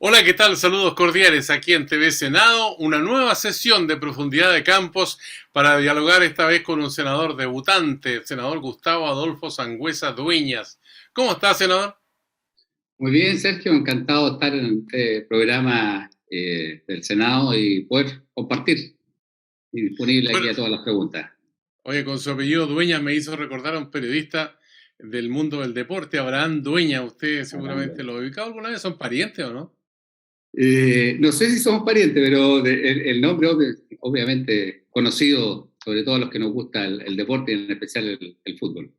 Hola, ¿qué tal? Saludos cordiales aquí en TV Senado, una nueva sesión de Profundidad de Campos para dialogar esta vez con un senador debutante, el senador Gustavo Adolfo Sangüesa Dueñas. ¿Cómo está, senador? Muy bien, Sergio, encantado de estar en este programa del Senado y poder compartir y disponible aquí Bueno, a todas las preguntas. oye, con su apellido Dueñas me hizo recordar a un periodista del mundo del deporte, Abraham Dueñas. Usted seguramente Hablando. lo ha ubicado alguna vez, ¿son parientes o no? No sé si somos parientes, pero el nombre obviamente conocido, sobre todo a los que nos gusta el deporte y en especial el fútbol.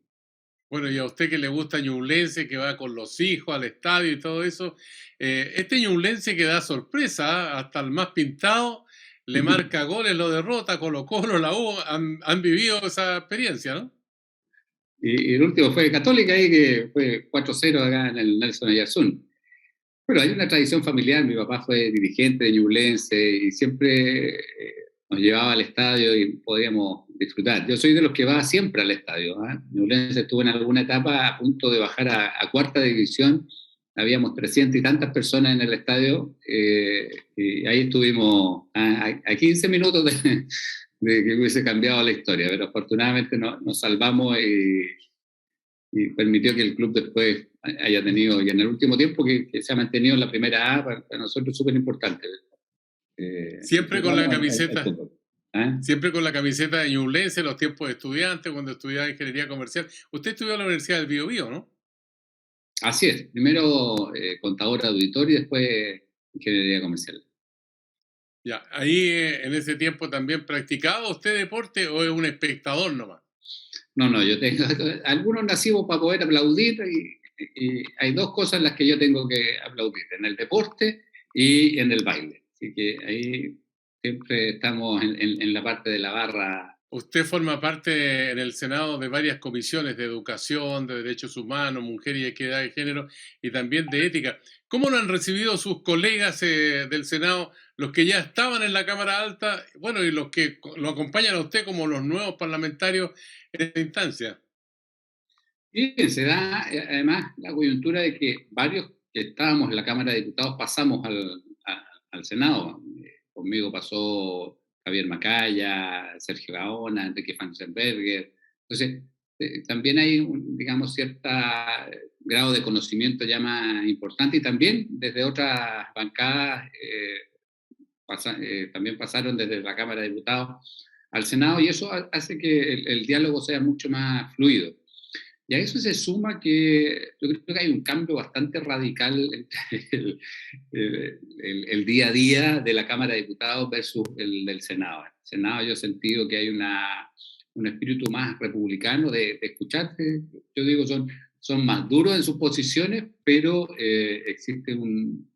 Bueno, y a usted que le gusta Ñublense, que va con los hijos al estadio y todo eso, este Ñublense que da sorpresa, ¿ah? Hasta el más pintado le marca goles, lo derrota, Colo-Colo, la U, han vivido esa experiencia, ¿no? Y el último fue Católica ahí, que fue 4-0 acá en el Nelson Oyarzún. Bueno, hay una tradición familiar. Mi papá fue dirigente de Ñublense y siempre nos llevaba al estadio y podíamos disfrutar. Yo soy de los que va siempre al estadio. Ñublense estuvo en alguna etapa a punto de bajar a cuarta división. Habíamos 300 y tantas personas en el estadio y ahí estuvimos a 15 minutos de que hubiese cambiado la historia, pero afortunadamente nos salvamos y permitió que el club después haya tenido, y en el último tiempo que se ha mantenido en la primera A, para nosotros es súper importante. Siempre con la Jugamos al camiseta, fútbol. ¿Ah? siempre con la camiseta de Ñublense, en los tiempos de estudiante, cuando estudiaba ingeniería comercial. Usted estudió en la Universidad del Biobío, ¿no? Así es, primero contador auditor y después ingeniería comercial. Ya, ahí en ese tiempo también practicaba usted deporte o es un espectador nomás. No, no, yo tengo, algunos nacimos para poder aplaudir y hay dos cosas en las que yo tengo que aplaudir, en el deporte y en el baile. Así que ahí siempre estamos en la parte de la barra. Usted forma parte en el Senado de varias comisiones de educación, de derechos humanos, mujer y equidad de género y también de ética. ¿Cómo lo han recibido sus colegas del Senado, los que ya estaban en la Cámara Alta, bueno, y los que lo acompañan a usted como los nuevos parlamentarios en esta instancia? Y se da además la coyuntura de que varios que estábamos en la Cámara de Diputados pasamos al Senado. Conmigo pasó Javier Macaya, Sergio Gaona, Enrique Fanzenberger. Entonces, también hay, digamos, cierto grado de conocimiento ya más importante y también desde otras bancadas también pasaron desde la Cámara de Diputados al Senado y eso hace que el diálogo sea mucho más fluido. Y a eso se suma que yo creo que hay un cambio bastante radical entre el día a día de la Cámara de Diputados versus el del Senado. En el Senado yo he sentido que hay un espíritu más republicano de escucharte. Yo digo, son más duros en sus posiciones, pero existe un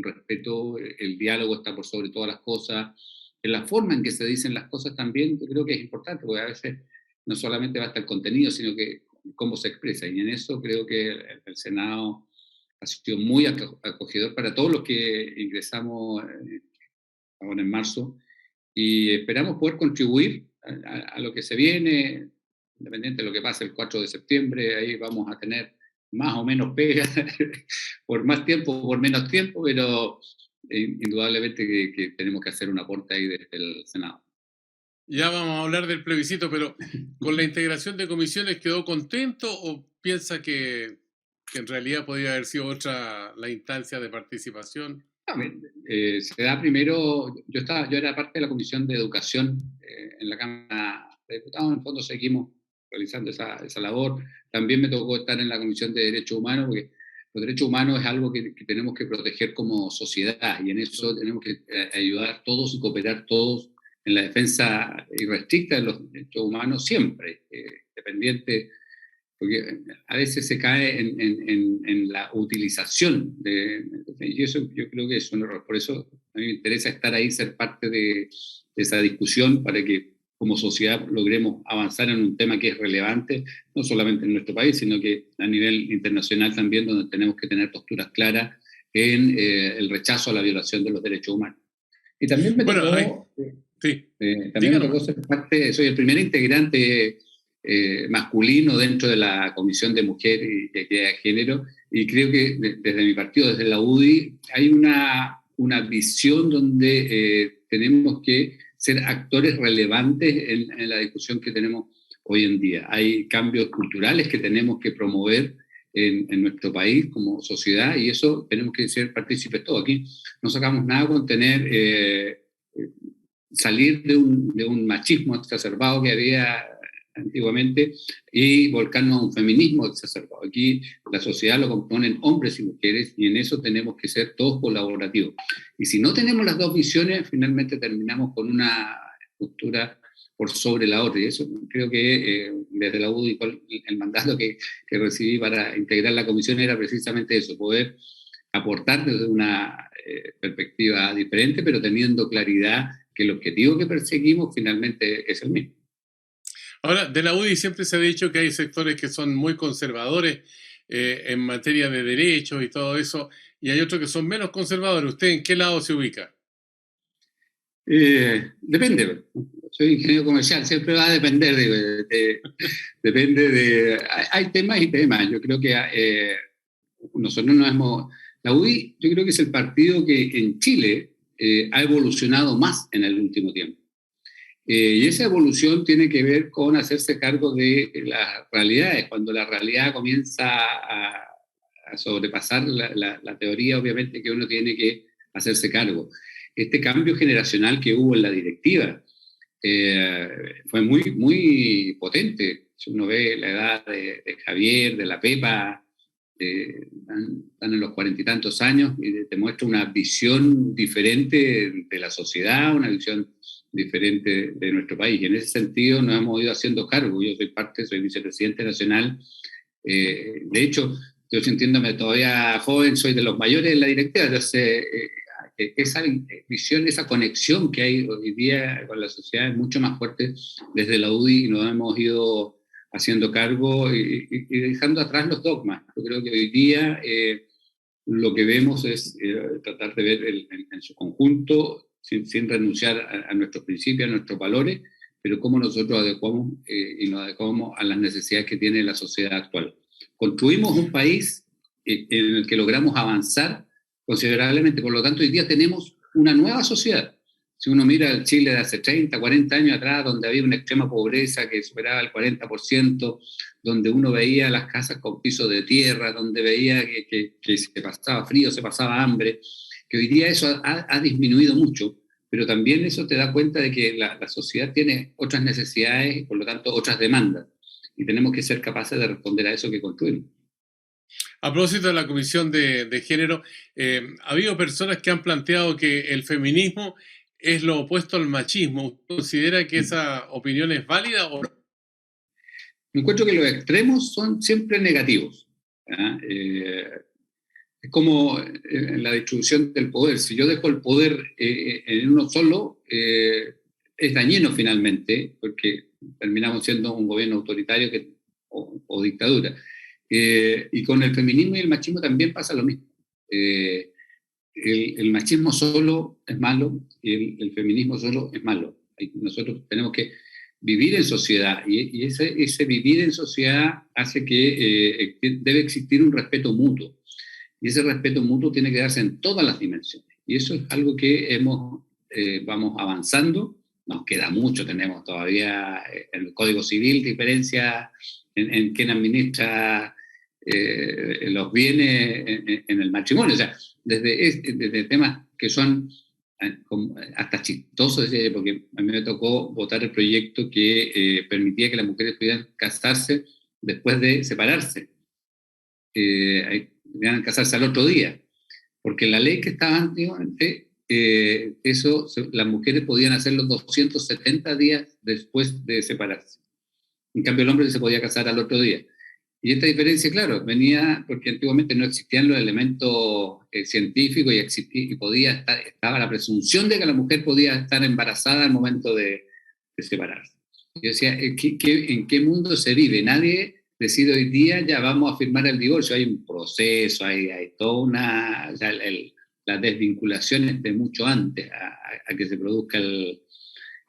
respeto, el diálogo está por sobre todas las cosas. En la forma en que se dicen las cosas también yo creo que es importante, porque a veces no solamente basta el contenido, sino que cómo se expresa. Y en eso creo que el Senado ha sido muy acogedor para todos los que ingresamos ahora en marzo y esperamos poder contribuir a lo que se viene, independiente de lo que pase el 4 de septiembre, ahí vamos a tener más o menos pega por más tiempo o por menos tiempo, pero indudablemente que tenemos que hacer un aporte ahí desde el Senado. Ya vamos a hablar del plebiscito, pero ¿con la integración de comisiones quedó contento o piensa que en realidad podría haber sido otra la instancia de participación? Se da primero, yo era parte de la Comisión de Educación en la Cámara de Diputados. En el fondo seguimos realizando esa labor. También me tocó estar en la Comisión de Derechos Humanos, porque los derechos humanos es algo que tenemos que proteger como sociedad y en eso tenemos que ayudar todos y cooperar todos en la defensa irrestricta de los derechos humanos siempre, dependiente, porque a veces se cae en la utilización y eso yo creo que es un error. Por eso a mí me interesa estar ahí, ser parte de esa discusión para que como sociedad logremos avanzar en un tema que es relevante, no solamente en nuestro país, sino que a nivel internacional también, donde tenemos que tener posturas claras en el rechazo a la violación de los derechos humanos. Y también me Bueno, tocó, sí, también diga me tocó nomás. ser parte, soy el primer integrante masculino dentro de la Comisión de Mujer y de Equidad de Género, y creo que desde mi partido, desde la UDI, hay una visión donde tenemos que ser actores relevantes en la discusión que tenemos hoy en día. Hay cambios culturales que tenemos que promover en nuestro país como sociedad, y eso tenemos que ser partícipes todos. Aquí no sacamos nada con salir de un machismo exacerbado que había antiguamente y volcarnos a un feminismo exacerbado. Aquí la sociedad lo componen hombres y mujeres, y en eso tenemos que ser todos colaborativos. Y si no tenemos las dos visiones, finalmente terminamos con una postura por sobre la otra. Y eso creo que desde la UDI el mandato que recibí para integrar la comisión era precisamente eso, poder aportar desde una perspectiva diferente, pero teniendo claridad que el objetivo que perseguimos finalmente es el mismo. Ahora, de la UDI siempre se ha dicho que hay sectores que son muy conservadores en materia de derechos y todo eso, y hay otros que son menos conservadores. ¿Usted en qué lado se ubica? Depende. Soy ingeniero comercial, siempre va a depender. Depende de. Hay temas y temas. Yo creo que nosotros nos hemos. La UDI, yo creo que es el partido que en Chile ha evolucionado más en el último tiempo. Y esa evolución tiene que ver con hacerse cargo de las realidades. Cuando la realidad comienza a sobrepasar la teoría, obviamente que uno tiene que hacerse cargo. Este cambio generacional que hubo en la directiva fue muy, muy potente. Si uno ve la edad de Javier, de la Pepa, están en los 40 y tantos años, y te muestra una visión diferente de la sociedad, una visión diferente de nuestro país. Y en ese sentido nos hemos ido haciendo cargo. Yo soy vicepresidente nacional. De hecho, yo sintiéndome todavía joven, soy de los mayores en la directiva. Entonces, esa visión, esa conexión que hay hoy día con la sociedad es mucho más fuerte desde la UDI, y nos hemos ido haciendo cargo y dejando atrás los dogmas. Yo creo que hoy día lo que vemos es tratar de ver en su conjunto, sin renunciar a nuestros principios, a nuestros valores, pero cómo nosotros adecuamos y nos adecuamos a las necesidades que tiene la sociedad actual. Construimos un país en el que logramos avanzar considerablemente, por lo tanto hoy día tenemos una nueva sociedad. Si uno mira el Chile de hace 30, 40 años atrás, donde había una extrema pobreza que superaba el 40%, donde uno veía las casas con piso de tierra, donde veía que se pasaba frío, se pasaba hambre, que hoy día eso ha disminuido mucho, pero también eso te da cuenta de que la sociedad tiene otras necesidades y por lo tanto otras demandas, y tenemos que ser capaces de responder a eso que construimos. A propósito de la Comisión de Género, ha habido personas que han planteado que el feminismo es lo opuesto al machismo. ¿Usted considera que esa opinión es válida o no? Me encuentro que los extremos son siempre negativos. Es como en la distribución del poder. Si yo dejo el poder en uno solo, es dañino finalmente, porque terminamos siendo un gobierno autoritario o dictadura. Y con el feminismo y el machismo también pasa lo mismo. El machismo solo es malo y el feminismo solo es malo. Nosotros tenemos que vivir en sociedad, y ese vivir en sociedad hace que debe existir un respeto mutuo. Y ese respeto mutuo tiene que darse en todas las dimensiones. Y eso es algo que vamos avanzando. Nos queda mucho, tenemos todavía en el Código Civil diferencias en quién administra los bienes en el matrimonio. O sea, desde temas que son hasta chistosos, porque a mí me tocó votar el proyecto que permitía que las mujeres pudieran casarse después de separarse. Pudieran casarse al otro día, porque la ley que estaba antiguamente, las mujeres podían hacerlo 270 días después de separarse. En cambio, el hombre se podía casar al otro día. Y esta diferencia, claro, venía porque antiguamente no existían los elementos científicos y estaba la presunción de que la mujer podía estar embarazada al momento de separarse. Yo decía, ¿en qué mundo se vive? Nadie decide hoy día, ya vamos a firmar el divorcio. Hay un proceso, hay toda una... O sea, la desvinculación es de mucho antes a que se produzca el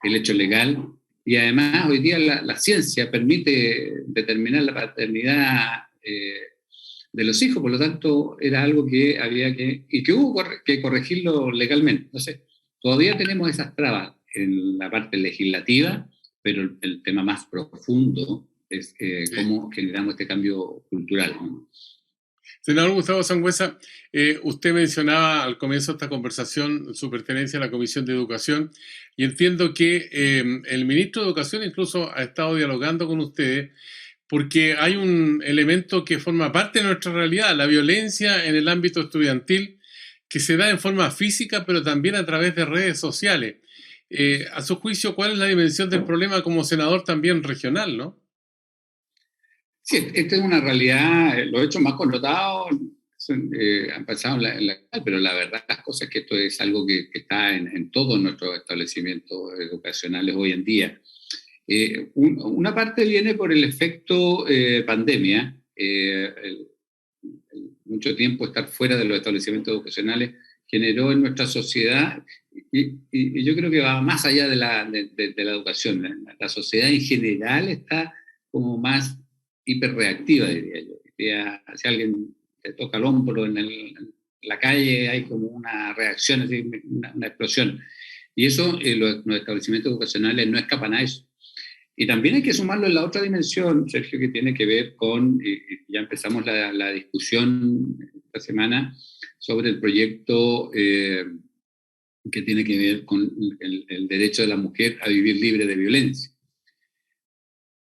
hecho legal. y además hoy día la ciencia permite determinar la paternidad de los hijos, por lo tanto era algo que había y que hubo que corregirlo legalmente. Entonces, todavía tenemos esas trabas en la parte legislativa, pero el tema más profundo es cómo generamos este cambio cultural, ¿no? Senador Gustavo Sangüesa, usted mencionaba al comienzo de esta conversación su pertenencia a la Comisión de Educación y entiendo que el ministro de Educación incluso ha estado dialogando con ustedes porque hay un elemento que forma parte de nuestra realidad, la violencia en el ámbito estudiantil, que se da en forma física, pero también a través de redes sociales. A su juicio, ¿cuál es la dimensión del problema como senador también regional, no? Sí, esta es una realidad, los hechos más connotados han pasado en la pero la verdad las cosas es que esto es algo que está en todos nuestros establecimientos educacionales hoy en día. Una parte viene por el efecto pandemia, mucho tiempo estar fuera de los establecimientos educacionales generó en nuestra sociedad, y yo creo que va más allá de la educación, la sociedad en general está como más hiperreactiva, diría yo. Si alguien te toca el hombro en la calle, hay como una reacción, así, una explosión. Y eso, los establecimientos educacionales no escapan a eso. Y también hay que sumarlo en la otra dimensión, Sergio, que tiene que ver con, ya empezamos la discusión esta semana sobre el proyecto que tiene que ver con el derecho de la mujer a vivir libre de violencia.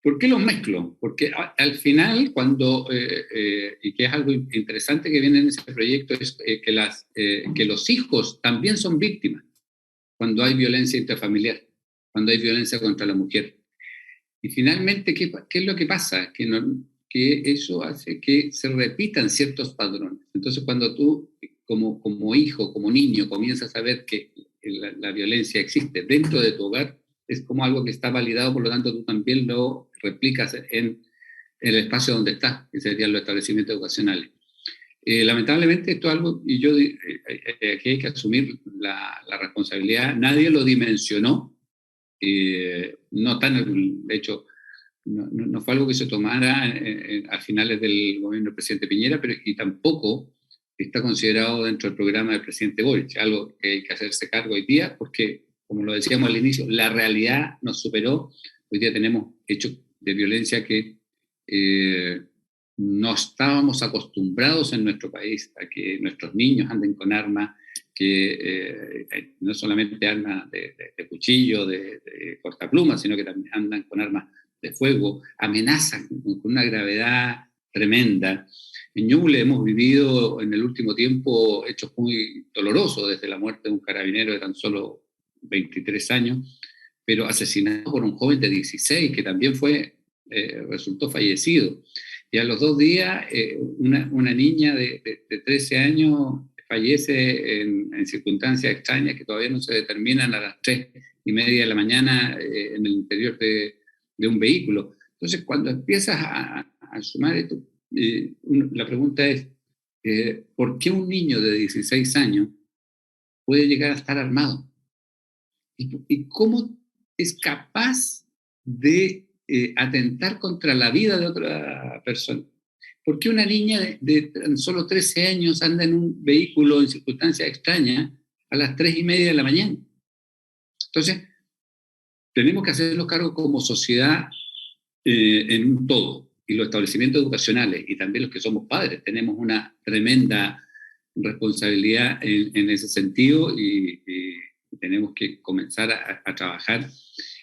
¿Por qué los mezclo? Porque al final, y que es algo interesante que viene en ese proyecto, es que los hijos también son víctimas cuando hay violencia intrafamiliar, cuando hay violencia contra la mujer. Y finalmente, ¿qué es lo que pasa? Que eso hace que se repitan ciertos patrones. Entonces, cuando tú, como hijo, como niño, comienzas a ver que la violencia existe dentro de tu hogar, es como algo que está validado, por lo tanto, tú también lo replicas en el espacio donde estás, que serían los establecimientos educacionales. Lamentablemente, esto es algo, y yo aquí hay que asumir la responsabilidad, nadie lo dimensionó. No tan, de hecho, no fue algo que se tomara a finales del gobierno del presidente Piñera, pero y tampoco está considerado dentro del programa del presidente Boric, algo que hay que hacerse cargo hoy día, porque, como lo decíamos al inicio, la realidad nos superó. Hoy día tenemos hechos de violencia que no estábamos acostumbrados en nuestro país a que nuestros niños anden con armas, que no solamente armas de cuchillo, de cortaplumas, sino que también andan con armas de fuego, amenazan con una gravedad tremenda. En Ñuble hemos vivido en el último tiempo hechos muy dolorosos, desde la muerte de un carabinero de tan solo 23 años, pero asesinado por un joven de 16, que también resultó fallecido. Y a los 2 días, una niña de 13 años fallece en circunstancias extrañas que todavía no se determinan, a las 3:30 de la mañana en el interior de un vehículo. Entonces, cuando empiezas a sumar esto, la pregunta es, ¿por qué un niño de 16 años puede llegar a estar armado? ¿Y cómo es capaz de atentar contra la vida de otra persona? ¿Por qué una niña de tan solo 13 años anda en un vehículo en circunstancias extrañas a las 3:30 de la mañana? Entonces, tenemos que hacernos cargo como sociedad en un todo, y los establecimientos educacionales y también los que somos padres tenemos una tremenda responsabilidad en ese sentido, y tenemos que comenzar a trabajar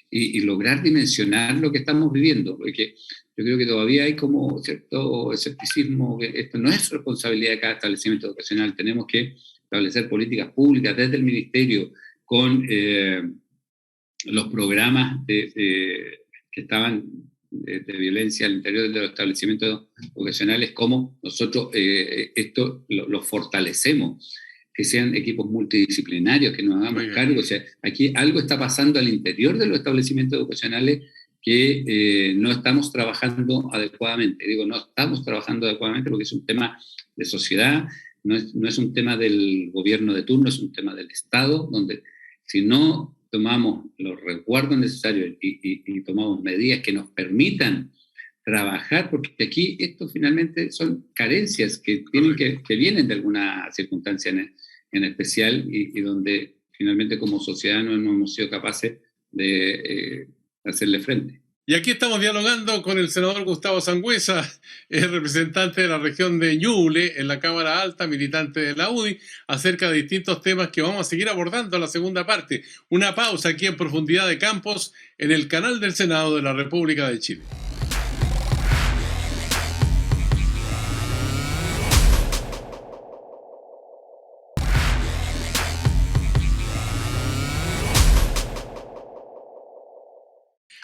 y lograr dimensionar lo que estamos viviendo, porque yo creo que todavía hay como cierto escepticismo, que esto no es responsabilidad de cada establecimiento educacional, tenemos que establecer políticas públicas desde el ministerio con los programas que estaban de violencia al interior de los establecimientos educacionales, como nosotros esto lo fortalecemos, que sean equipos multidisciplinarios, que nos hagamos cargo. O sea, aquí algo está pasando al interior de los establecimientos educacionales que no estamos trabajando adecuadamente. Digo, no estamos trabajando adecuadamente porque es un tema de sociedad, no es un tema del gobierno de turno, es un tema del Estado, donde si no tomamos los resguardos necesarios y tomamos medidas que nos permitan trabajar, porque aquí esto finalmente son carencias que vienen de alguna circunstancia en especial y donde finalmente como sociedad no hemos sido capaces de hacerle frente. Y aquí estamos dialogando con el senador Gustavo Sangüesa, representante de la región de Ñuble en la Cámara Alta, militante de la UDI, acerca de distintos temas que vamos a seguir abordando en la segunda parte. Una pausa aquí en Profundidad de Campos, en el canal del Senado de la República de Chile.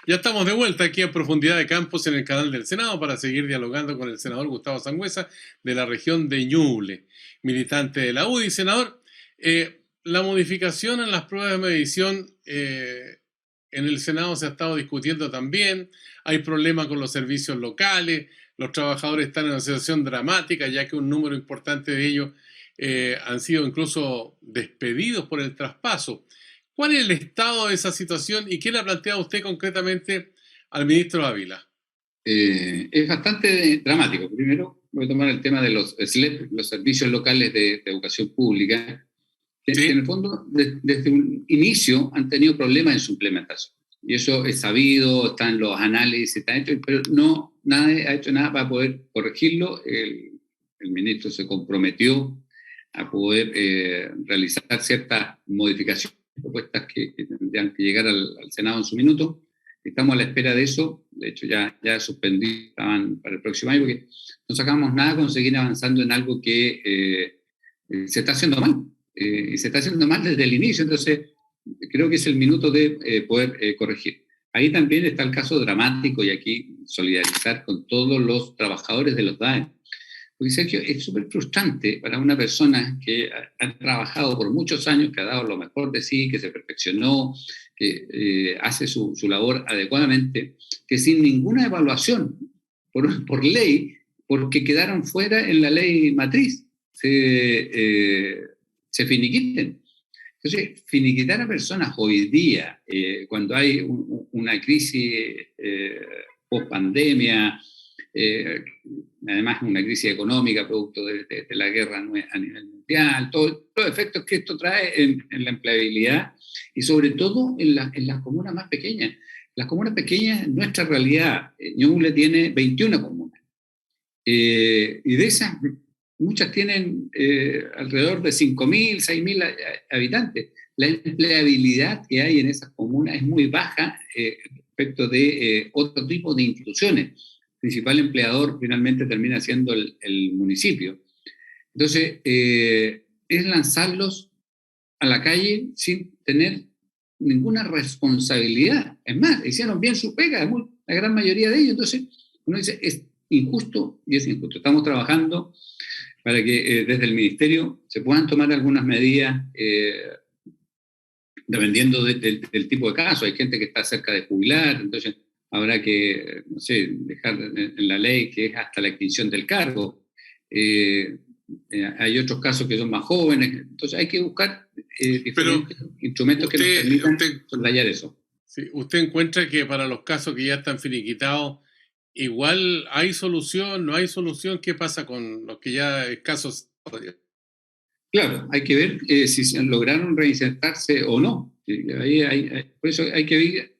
Ya estamos de vuelta aquí en Profundidad de Campos en el canal del Senado para seguir dialogando con el senador Gustavo Sangüesa de la región de Ñuble, militante de la UDI. Senador, la modificación en las pruebas de medición en el Senado se ha estado discutiendo también. Hay problemas con los servicios locales, los trabajadores están en una situación dramática ya que un número importante de ellos han sido incluso despedidos por el traspaso. ¿Cuál es el estado de esa situación y qué le ha planteado usted concretamente al ministro Ávila? Es bastante dramático. Primero, voy a tomar el tema de los SLEP, los servicios locales de educación pública, que en el fondo desde un inicio han tenido problemas en su implementación. Y eso es sabido, están los análisis, está hecho, pero nadie ha hecho nada para poder corregirlo. El ministro se comprometió a poder realizar ciertas modificaciones, propuestas que tendrían que llegar al Senado en su minuto. Estamos a la espera de eso. De hecho, ya suspendí, estaban para el próximo año, porque no sacamos nada con seguir avanzando en algo que se está haciendo mal. Y se está haciendo mal desde el inicio, entonces creo que es el minuto de poder corregir. Ahí también está el caso dramático, y aquí solidarizar con todos los trabajadores de los DAE. Porque Sergio, es súper frustrante para una persona que ha trabajado por muchos años, que ha dado lo mejor de sí, que se perfeccionó, que hace su labor adecuadamente, que sin ninguna evaluación por ley, porque quedaron fuera en la ley matriz, se finiquiten. Entonces, finiquitar a personas hoy día, cuando hay una crisis post-pandemia, además una crisis económica producto de la guerra a nivel mundial, todos los efectos que esto trae en la empleabilidad y sobre todo en las comunas más pequeñas. Las comunas pequeñas, nuestra realidad, Ñuble tiene 21 comunas, y de esas muchas tienen alrededor de 5.000, 6.000 habitantes. La empleabilidad que hay en esas comunas es muy baja respecto de otro tipo de instituciones. El principal empleador finalmente termina siendo el municipio. Entonces, es lanzarlos a la calle sin tener ninguna responsabilidad. Es más, hicieron bien su pega, la gran mayoría de ellos. Entonces, uno dice, es injusto y es injusto. Estamos trabajando para que desde el ministerio se puedan tomar algunas medidas dependiendo del tipo de caso. Hay gente que está cerca de jubilar, entonces habrá que, no sé, dejar en la ley que es hasta la extinción del cargo. Hay otros casos que son más jóvenes, entonces hay que buscar diferentes instrumentos que nos permitan soslayar eso. Sí, ¿usted encuentra que para los casos que ya están finiquitados, igual hay solución, no hay solución? ¿Qué pasa con los que ya casos? Claro, hay que ver si lograron reinsertarse o no. Por eso hay que ver,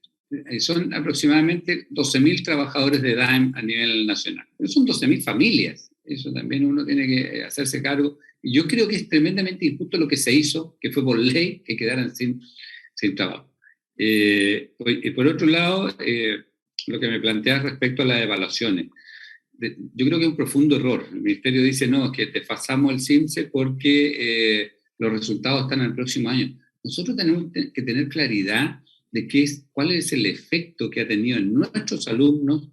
son aproximadamente 12.000 trabajadores de DAEM a nivel nacional. Pero son 12.000 familias, eso también uno tiene que hacerse cargo. Y yo creo que es tremendamente injusto lo que se hizo, que fue por ley, que quedaran sin trabajo. Por otro lado, lo que me planteas respecto a las evaluaciones. Yo creo que es un profundo error. El ministerio dice, no, es que desfasamos el CIMSE porque los resultados están en el próximo año. Nosotros tenemos que tener claridad de cuál es el efecto que ha tenido en nuestros alumnos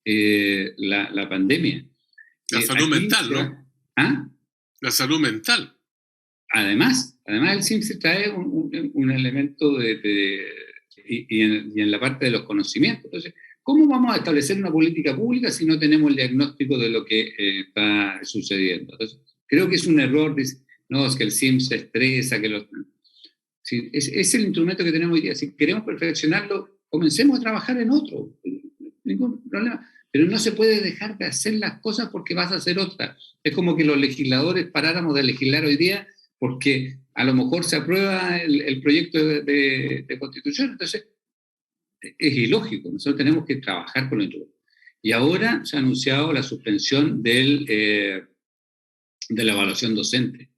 la pandemia. La salud mental, ¿no? ¿Ah? La salud mental. Además el CIMSE trae un elemento y en la parte de los conocimientos. Entonces, ¿cómo vamos a establecer una política pública si no tenemos el diagnóstico de lo que está sucediendo? Entonces, creo que es un error. No, es que el CIMSE estresa, Sí, es el instrumento que tenemos hoy día. Si queremos perfeccionarlo, comencemos a trabajar en otro. Ningún problema. Pero no se puede dejar de hacer las cosas porque vas a hacer otra. Es como que los legisladores paráramos de legislar hoy día porque a lo mejor se aprueba el proyecto de constitución. Entonces, es ilógico. Nosotros tenemos que trabajar con lo instrumento. Y ahora se ha anunciado la suspensión de la evaluación docente.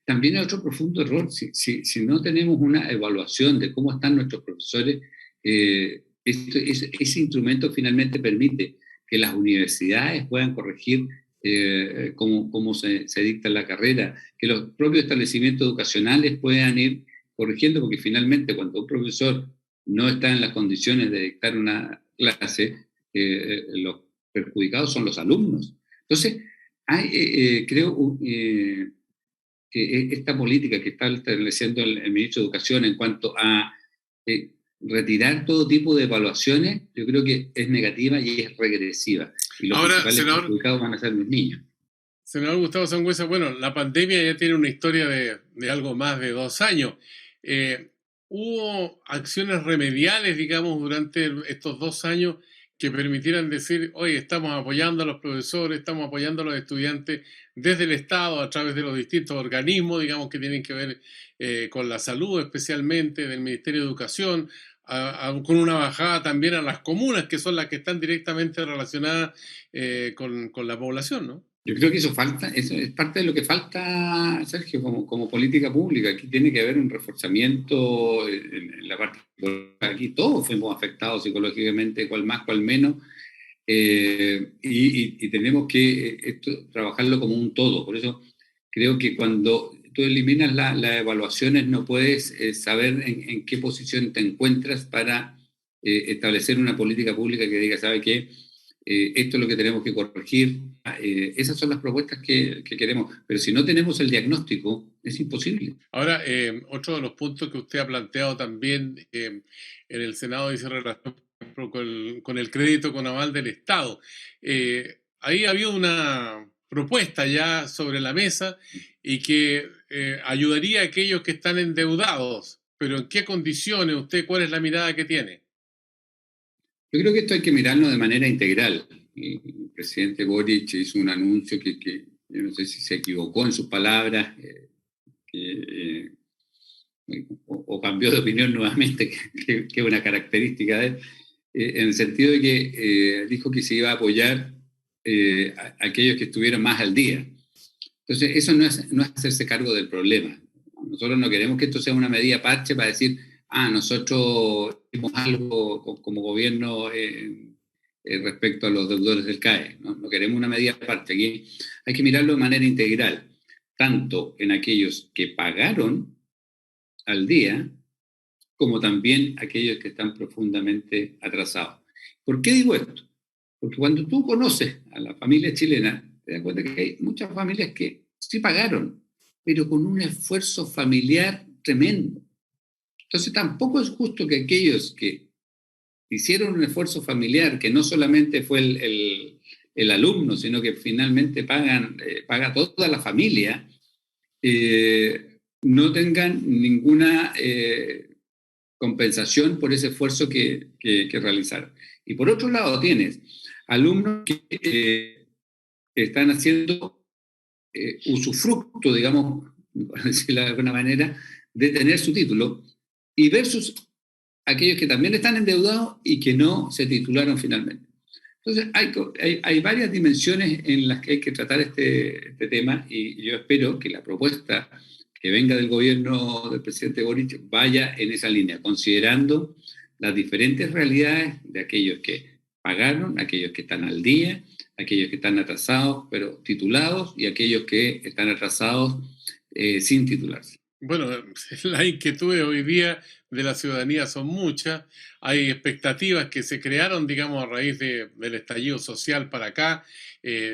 También hay otro profundo error. Si no tenemos una evaluación de cómo están nuestros profesores, ese instrumento finalmente permite que las universidades puedan corregir cómo se dicta la carrera, que los propios establecimientos educacionales puedan ir corrigiendo, porque finalmente cuando un profesor no está en las condiciones de dictar una clase, los perjudicados son los alumnos. Entonces, creo que esta política que está estableciendo el ministro de Educación en cuanto a retirar todo tipo de evaluaciones, yo creo que es negativa y es regresiva. Y los Ahora, principales senador, perjudicados van a ser los niños. senador Gustavo Sangüesa, bueno, la pandemia ya tiene una historia de algo más de 2 años. Eh, ¿Hubo acciones remediales, digamos, durante estos 2 años que permitieran decir, oye, estamos apoyando a los profesores, estamos apoyando a los estudiantes desde el Estado a través de los distintos organismos, digamos, que tienen que ver con la salud especialmente, del Ministerio de Educación, con una bajada también a las comunas, que son las que están directamente relacionadas con la población, ¿no? Yo creo que eso falta, eso es parte de lo que falta, Sergio, como política pública. Aquí tiene que haber un reforzamiento en la parte. Aquí todos fuimos afectados psicológicamente, cual más, cual menos, y tenemos que trabajarlo como un todo. Por eso creo que cuando tú eliminas las evaluaciones no puedes saber en qué posición te encuentras para establecer una política pública que diga, ¿sabe qué? Esto es lo que tenemos que corregir. Esas son las propuestas que queremos, pero si no tenemos el diagnóstico, es imposible. Ahora, otro de los puntos que usted ha planteado también en el Senado dice relación, por ejemplo, con el crédito con aval del Estado. Ahí había una propuesta ya sobre la mesa y que ayudaría a aquellos que están endeudados, pero ¿en qué condiciones? ¿Usted cuál es la mirada que tiene? Yo creo que esto hay que mirarlo de manera integral. El presidente Boric hizo un anuncio que yo no sé si se equivocó en sus palabras, o cambió de opinión nuevamente, que es una característica de él, en el sentido de que dijo que se iba a apoyar a aquellos que estuvieran más al día. Entonces, eso no es hacerse cargo del problema. Nosotros no queremos que esto sea una medida parche para decir, nosotros hicimos algo como gobierno respecto a los deudores del CAE. No queremos una medida parche. Aquí hay que mirarlo de manera integral, tanto en aquellos que pagaron al día, como también aquellos que están profundamente atrasados. ¿Por qué digo esto? Porque cuando tú conoces a la familia chilena, te das cuenta que hay muchas familias que sí pagaron, pero con un esfuerzo familiar tremendo. Entonces tampoco es justo que aquellos que hicieron un esfuerzo familiar, que no solamente fue el alumno, sino que finalmente paga toda la familia, no tengan ninguna compensación por ese esfuerzo que realizaron. Y por otro lado tienes alumnos que están haciendo usufructo, digamos, por decirlo de alguna manera, de tener su título, y versus aquellos que también están endeudados y que no se titularon finalmente. Entonces, hay varias dimensiones en las que hay que tratar este tema, y yo espero que la propuesta que venga del gobierno del presidente Boric vaya en esa línea, considerando las diferentes realidades de aquellos que pagaron, aquellos que están al día, aquellos que están atrasados pero titulados, y aquellos que están atrasados sin titularse. Bueno, las inquietudes hoy día de la ciudadanía son muchas. Hay expectativas que se crearon, digamos, a raíz del estallido social para acá,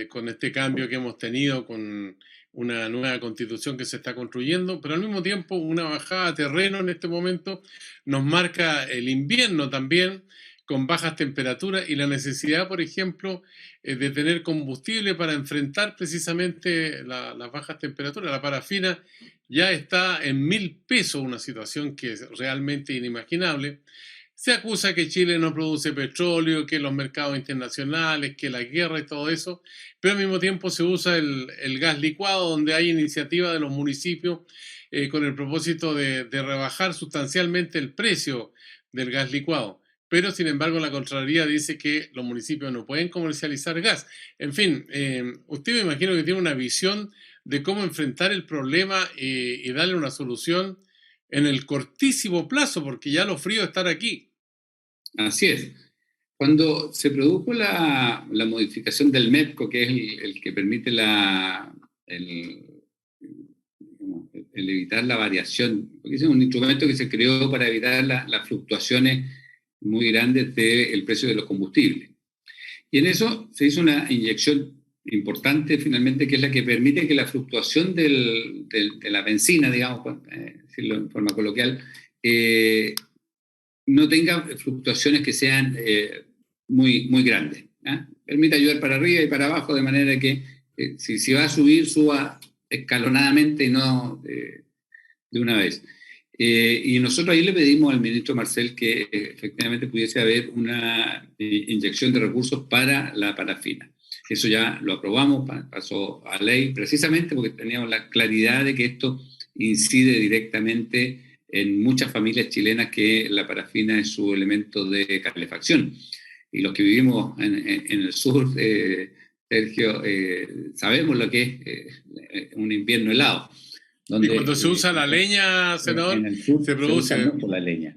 con este cambio que hemos tenido, con una nueva constitución que se está construyendo, pero al mismo tiempo una bajada a terreno en este momento nos marca el invierno también, con bajas temperaturas y la necesidad, por ejemplo, de tener combustible para enfrentar precisamente las bajas temperaturas. La parafina ya está en 1.000 pesos, una situación que es realmente inimaginable. Se acusa que Chile no produce petróleo, que los mercados internacionales, que la guerra y todo eso, pero al mismo tiempo se usa el gas licuado, donde hay iniciativa de los municipios con el propósito de rebajar sustancialmente el precio del gas licuado. Pero, sin embargo, la Contraloría dice que los municipios no pueden comercializar gas. En fin, usted me imagino que tiene una visión de cómo enfrentar el problema y darle una solución en el cortísimo plazo, porque ya lo frío es estar aquí. Así es. Cuando se produjo la modificación del MEPCO, que es el que permite el, el evitar la variación, porque es un instrumento que se creó para evitar las fluctuaciones muy grandes del precio de los combustibles. Y en eso se hizo una inyección importante finalmente, que es la que permite que la fluctuación de la benzina, digamos, decirlo en forma coloquial, no tenga fluctuaciones que sean muy, muy grandes. Permite ayudar para arriba y para abajo, de manera que si va a subir, suba escalonadamente y no de una vez. Y nosotros ahí le pedimos al ministro Marcel que efectivamente pudiese haber una inyección de recursos para la parafina. Eso ya lo aprobamos, pasó a ley, precisamente porque teníamos la claridad de que esto incide directamente en muchas familias chilenas, que la parafina es su elemento de calefacción. Y los que vivimos en el sur, Sergio, sabemos lo que es un invierno helado. Donde, y cuando se usa la leña, senador, en el sur se produce mucho la leña,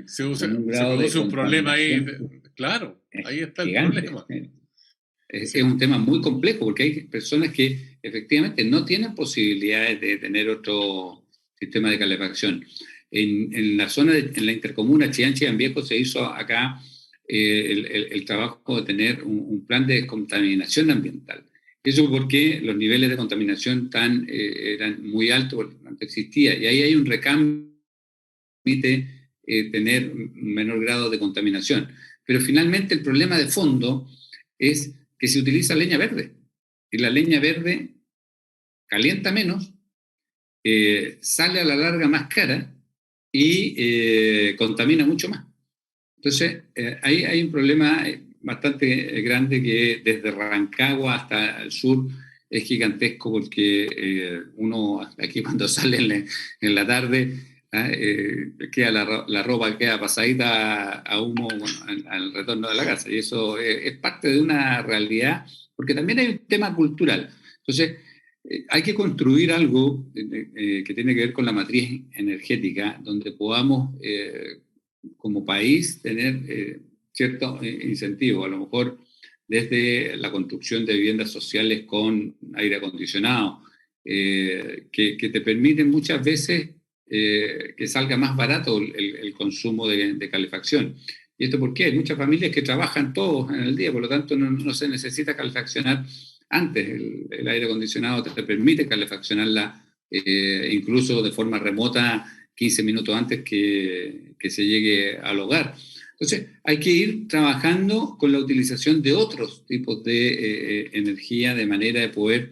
se produce un problema ahí, claro, ahí está gigante. El problema. Es un tema muy complejo, porque hay personas que efectivamente no tienen posibilidades de tener otro sistema de calefacción. En la zona, en la intercomuna Chillán Viejo, se hizo acá el trabajo de tener un plan de descontaminación ambiental. Eso porque los niveles de contaminación eran muy altos, porque no existía. Y ahí hay un recambio que permite tener un menor grado de contaminación. Pero finalmente el problema de fondo es que se utiliza leña verde. Y la leña verde calienta menos, sale a la larga más cara y contamina mucho más. Entonces, ahí hay un problema bastante grande que desde Rancagua hasta el sur es gigantesco, porque uno aquí cuando sale en la tarde queda la ropa queda pasadita a humo al retorno de la casa, y eso es parte de una realidad, porque también hay un tema cultural. Entonces, hay que construir algo que tiene que ver con la matriz energética, donde podamos como país tener cierto incentivo, a lo mejor desde la construcción de viviendas sociales con aire acondicionado, que te permiten muchas veces que salga más barato el consumo de calefacción. ¿Y esto por qué? Hay muchas familias que trabajan todos en el día, por lo tanto no se necesita calefaccionar antes. El aire acondicionado te permite calefaccionarla incluso de forma remota 15 minutos antes que se llegue al hogar. Entonces, hay que ir trabajando con la utilización de otros tipos de energía, de manera de poder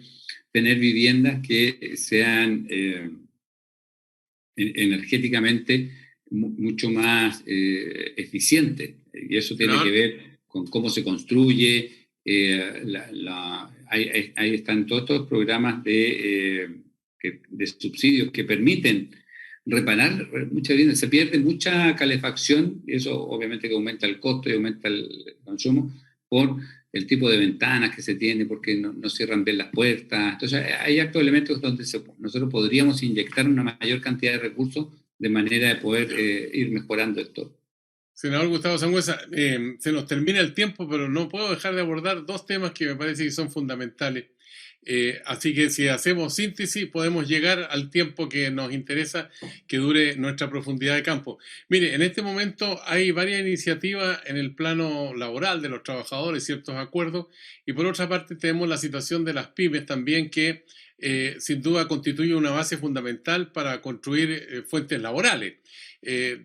tener viviendas que sean energéticamente mucho más eficientes. Y eso tiene que ver con cómo se construye. Ahí están todos estos programas de subsidios que permiten reparar muchas viviendas. Se pierde mucha calefacción, y eso obviamente que aumenta el costo y aumenta el consumo por el tipo de ventanas que se tiene, porque no cierran bien las puertas. Entonces hay actos elementos donde nosotros podríamos inyectar una mayor cantidad de recursos de manera de poder ir mejorando esto. Senador Gustavo Sangüesa, se nos termina el tiempo, pero no puedo dejar de abordar dos temas que me parece que son fundamentales. Así que si hacemos síntesis, podemos llegar al tiempo que nos interesa, que dure nuestra profundidad de campo. Mire, en este momento hay varias iniciativas en el plano laboral de los trabajadores, ciertos acuerdos, y por otra parte tenemos la situación de las pymes también, que sin duda constituye una base fundamental para construir fuentes laborales.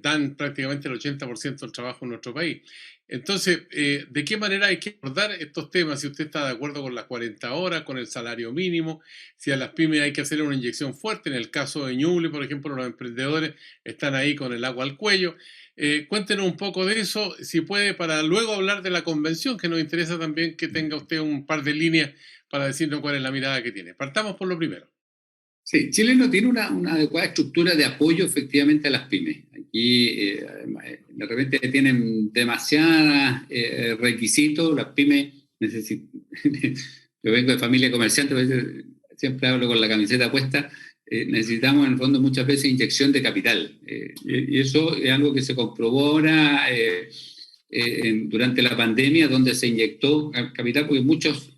Dan prácticamente el 80% del trabajo en nuestro país. Entonces, ¿de qué manera hay que abordar estos temas? Si usted está de acuerdo con las 40 horas, con el salario mínimo, si a las pymes hay que hacer una inyección fuerte, en el caso de Ñuble, por ejemplo, los emprendedores están ahí con el agua al cuello. Cuéntenos un poco de eso, si puede, para luego hablar de la convención, que nos interesa también que tenga usted un par de líneas para decirnos cuál es la mirada que tiene. Partamos por lo primero. Sí, Chile no tiene una adecuada estructura de apoyo efectivamente a las pymes. Aquí de repente tienen demasiados requisitos, las pymes necesitan... Yo vengo de familia comerciante, a veces siempre hablo con la camiseta puesta, necesitamos en el fondo muchas veces inyección de capital. Y eso es algo que se comprobó ahora durante la pandemia, donde se inyectó capital, porque muchos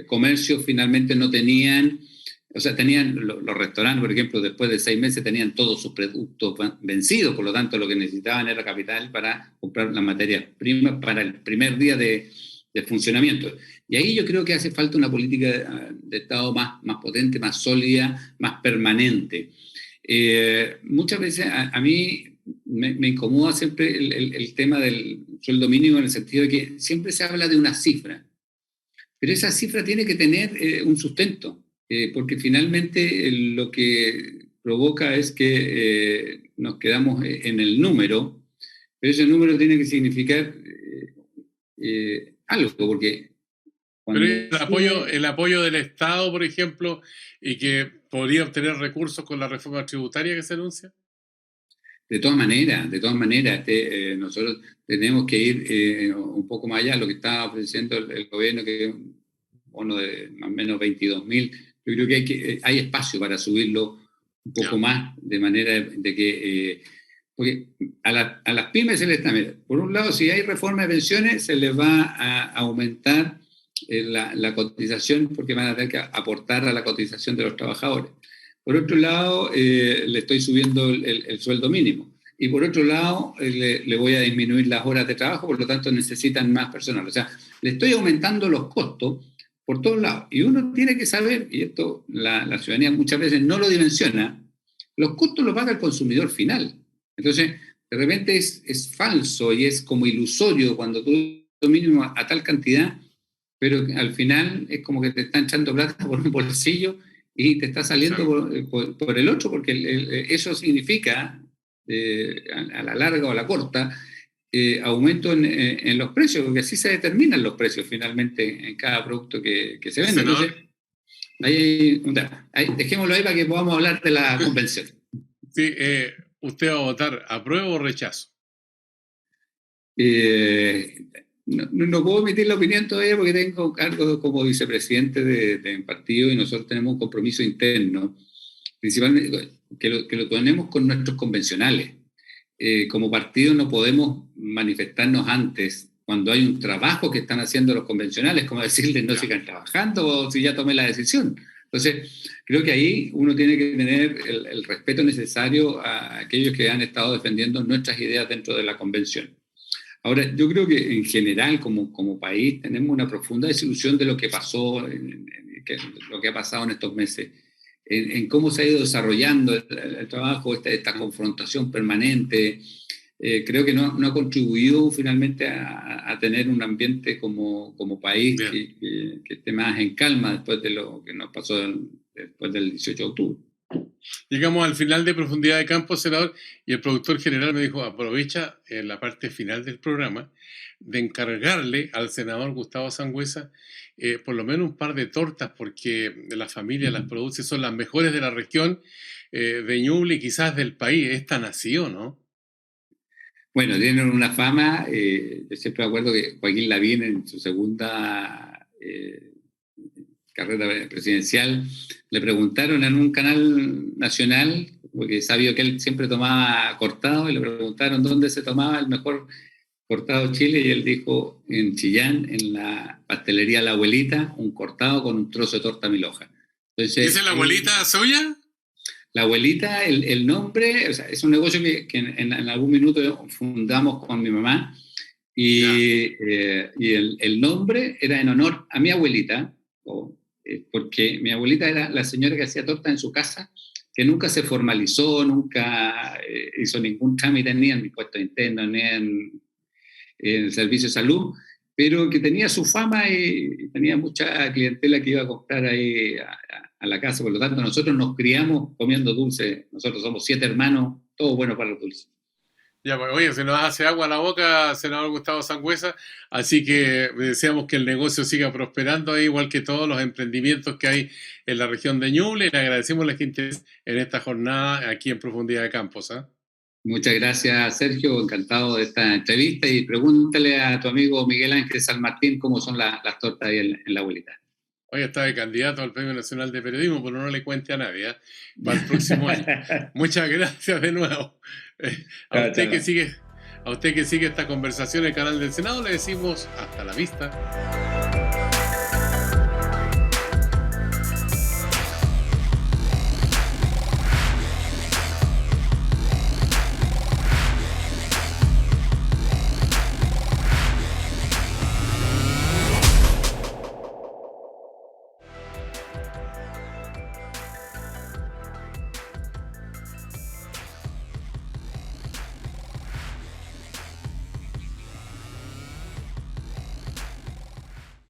comercios finalmente no tenían... O sea, tenían los restaurantes, por ejemplo, después de 6 meses tenían todos sus productos vencidos, por lo tanto lo que necesitaban era capital para comprar las materias primas para el primer día de funcionamiento. Y ahí yo creo que hace falta una política de Estado más potente, más sólida, más permanente. Muchas veces a mí me incomoda siempre el tema del sueldo mínimo, en el sentido de que siempre se habla de una cifra, pero esa cifra tiene que tener un sustento. Porque finalmente lo que provoca es que nos quedamos en el número, pero ese número tiene que significar algo, porque Pero cuando el apoyo del Estado, por ejemplo, y que podría obtener recursos con la reforma tributaria que se anuncia. de todas maneras, nosotros tenemos que ir un poco más allá, lo que está ofreciendo el gobierno, que es un bono de más o menos 22.000. Yo creo que hay espacio para subirlo un poco más, de manera de que... porque a las pymes se les está... Mira, por un lado, si hay reforma de pensiones, se les va a aumentar la cotización, porque van a tener que aportar a la cotización de los trabajadores. Por otro lado, le estoy subiendo el sueldo mínimo. Y por otro lado, le voy a disminuir las horas de trabajo, por lo tanto necesitan más personal. O sea, le estoy aumentando los costos por todos lados. Y uno tiene que saber, y esto la ciudadanía muchas veces no lo dimensiona, los costos los paga el consumidor final. Entonces, de repente es falso y es como ilusorio cuando tú lo mínimo a tal cantidad, pero al final es como que te están echando plata por un bolsillo y te está saliendo por el otro, porque eso significa, a la larga o a la corta, aumento en los precios, porque así se determinan los precios finalmente en cada producto que se vende. Entonces, dejémoslo ahí para que podamos hablar de la convención. Sí, ¿usted va a votar apruebo o rechazo? No puedo emitir la opinión todavía porque tengo cargo como vicepresidente de mi partido y nosotros tenemos un compromiso interno, principalmente que lo tenemos con nuestros convencionales. Como partido no podemos manifestarnos antes cuando hay un trabajo que están haciendo los convencionales, como decirles no sigan trabajando o si ya tomé la decisión. Entonces, creo que ahí uno tiene que tener el respeto necesario a aquellos que han estado defendiendo nuestras ideas dentro de la convención. Ahora, yo creo que en general, como país, tenemos una profunda desilusión de lo que pasó, lo que ha pasado en estos meses, en cómo se ha ido desarrollando el trabajo, esta confrontación permanente. Creo que no ha contribuido finalmente a tener un ambiente como país que esté más en calma después de lo que nos pasó después del 18 de octubre. Llegamos al final de Profundidad de Campo, senador, y el productor general me dijo, aprovecha en la parte final del programa de encargarle al senador Gustavo Sangüesa por lo menos un par de tortas, porque la familia las produce, son las mejores de la región de Ñuble y quizás del país. Es tan así, ¿o no? Bueno, tienen una fama, yo siempre me acuerdo que Joaquín Lavín en su segunda carrera presidencial, le preguntaron en un canal nacional, porque sabía que él siempre tomaba cortado, y le preguntaron dónde se tomaba el mejor cortado Chile, y él dijo en Chillán, en la pastelería La Abuelita, un cortado con un trozo de torta milhoja. Entonces, ¿esa es la abuelita suya? La Abuelita, el nombre, o sea, es un negocio que en algún minuto fundamos con mi mamá, y el nombre era en honor a mi abuelita, porque mi abuelita era la señora que hacía torta en su casa, que nunca se formalizó, nunca hizo ningún trámite ni en impuestos internos, ni en el servicio de salud, pero que tenía su fama y tenía mucha clientela que iba a comprar ahí a la casa. Por lo tanto, nosotros nos criamos comiendo dulce. Nosotros somos 7 hermanos, todos buenos para los dulces. Ya, pues, oye, se nos hace agua a la boca, senador Gustavo Sangüesa, así que deseamos que el negocio siga prosperando ahí, igual que todos los emprendimientos que hay en la región de Ñuble. Le agradecemos la gente en esta jornada aquí en Profundidad de Campos. ¿Ah? Muchas gracias, Sergio. Encantado de esta entrevista. Y pregúntale a tu amigo Miguel Ángel San Martín cómo son las tortas ahí en la abuelita. Hoy está de candidato al Premio Nacional de Periodismo, pero no le cuente a nadie, ¿eh? Para el próximo año. Muchas gracias de nuevo. A usted que sigue esta conversación en el canal del Senado, le decimos hasta la vista.